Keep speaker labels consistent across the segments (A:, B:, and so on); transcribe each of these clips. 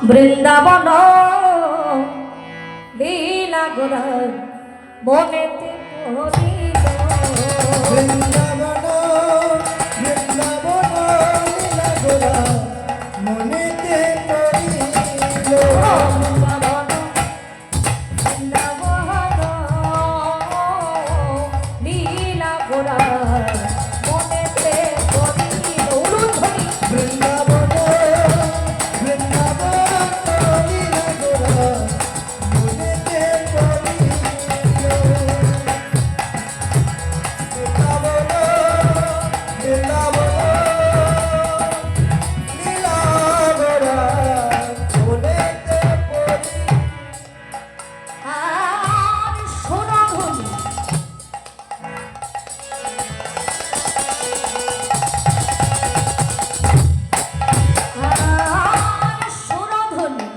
A: বৃন্দাবন লীলা গোরার মনেতে পড়িল
B: বৃন্দাবন বৃন্দাবন লীলা গোরার মনেতে পড়িল
A: লীলা গোরার মনেতে পড়িল উলুধ্বনি
B: বৃন্দাবন বৃন্দাবন লীলা গোরার মনেতে পড়িল বৃন্দাবন বৃন্দাবন লীলা গোরার মনেতে পড়িল
A: আর সোনাধনী আর সোনাধনী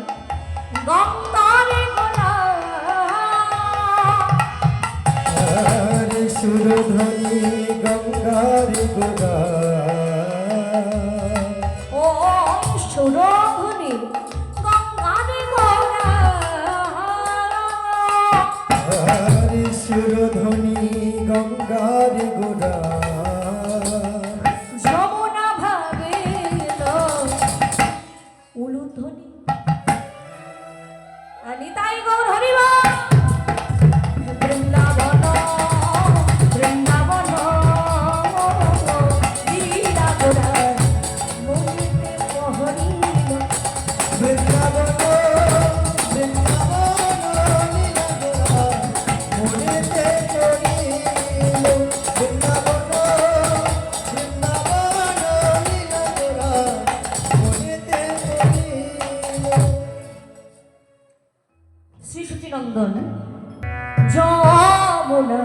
A: গঙ্গারে গোলা
B: আর সুরধ্বনি গঙ্গার গোরা
A: ও সোনাধনী গঙ্গারে গোলা
B: আর সুরধ্বনি গঙ্গার গোরা
A: যমুনা ভাবিল উলুধ্বনি নিতাই গৌর হরিব বৃন্দাবন বৃন্দাবন লীলা গোরার মনেতে পড়িল
B: বৃন্দাবন বৃন্দাবন লীলা গোরা মনেতে পড়িল বৃন্দাবন বৃন্দাবন লীলা গোরা মনেতে পড়িল
A: শ্রী সচিনন্দন যমুনা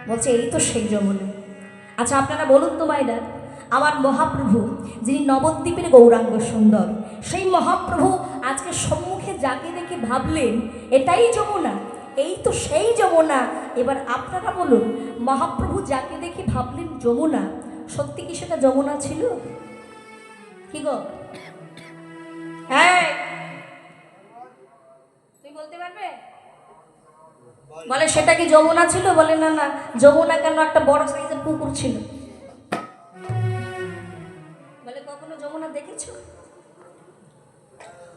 A: বলছে এই তো সেই যমুনা। আচ্ছা আপনারা বলুন তো মাইরা, আমার মহাপ্রভু যিনি নবদ্বীপের গৌরাঙ্গ সুন্দর, সেই মহাপ্রভু আজকে সম্মুখে যাকে দেখে ভাবলেন এটাই যমুনা, এই তো সেই যমুনা। এবার আপনারা বলুন, মহাপ্রভু যাকে দেখে ভাবলেন যমুনা, সত্যি কি সেটা যমুনা ছিল? কি গো? হ্যাঁ তুই বলতে পারবে? বলে সেটা কি যমুনা ছিল? বলে না না, যমুনা কেন, একটা বড় সাইজের পুকুর ছিল। বলে কখনো যমুনা দেখেছো?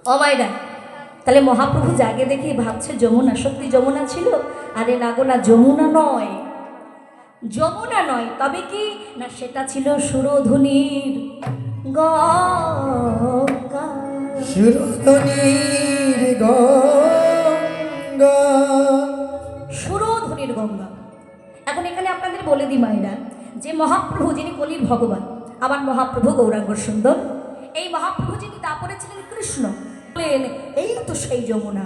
A: ও মাইরা, তাহলে মহাপ্রভু যাকে দেখে ভাবছে যমুনা, সত্যি যমুনা ছিল? আরে না গো না, যমুনা নয়, যমুনা নয়, তবে কি না সেটা ছিল সুরধুনীর গঙ্গা।
B: সুরধ্বনির গঙ্গা
A: সুরধুনীর গঙ্গা। এখন এখানে আপনাদের বলে দিই মায়েরা, যে মহাপ্রভু যিনি কলির ভগবান, আমার মহাপ্রভু গৌরাঙ্গ সুন্দর, এই মহাপ্রভু যিনি তারপরে ছিলেন কৃষ্ণ, বলেন এই তো সেই যমুনা।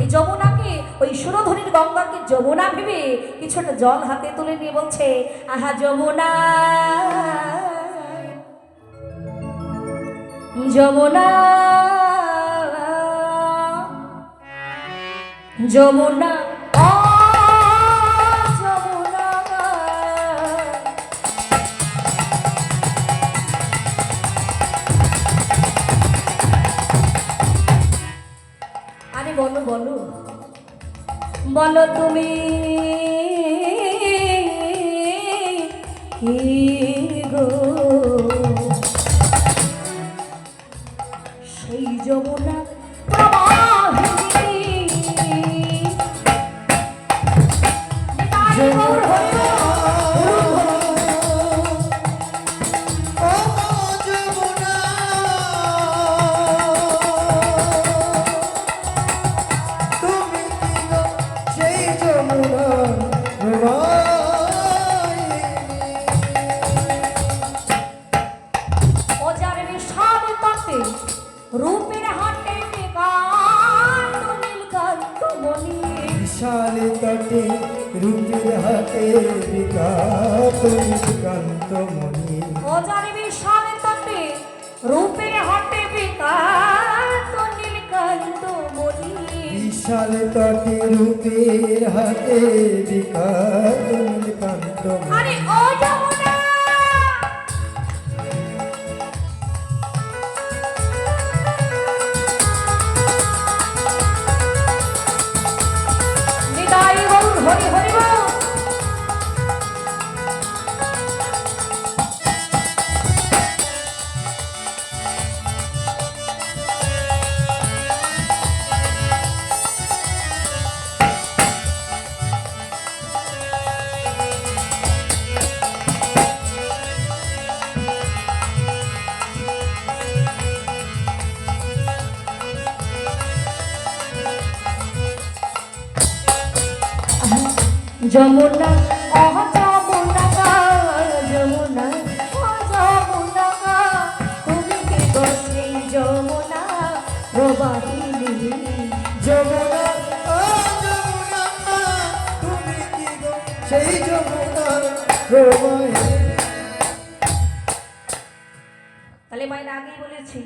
A: এই যমুনাকে, ওই সুরধুনীর গঙ্গাকে যমুনা ভেবে কিছুটা জল হাতে তুলে নিয়ে বলছে, আহা যমুনা যমুনা যমুনা ও যমুনা। আরে বলো বলো বলো তুমি কি গো, সেই যমুনা প্রবাহিনী। রূপের হাটে
B: বিশাল তটে রূপের হাটে বিকাত কান্তমণি।
A: অজারে বিশাল তটে রূপের হাটে বিকাত নীলকান্তমণি।
B: বিশাল তটে রূপের হাটে বিকাত নীলকান্তমণি।
A: আরে ও যমুনা যমুনা অহ যমুনা যমুনা অহ যমুনা তুমি কি গো সেই যমুনা প্রবাহিনী
B: যমুনা ও যমুনা তুমি কি গো সেই যমুনার প্রবাহে।
A: তাহলে মায়ের আগেই বলেছি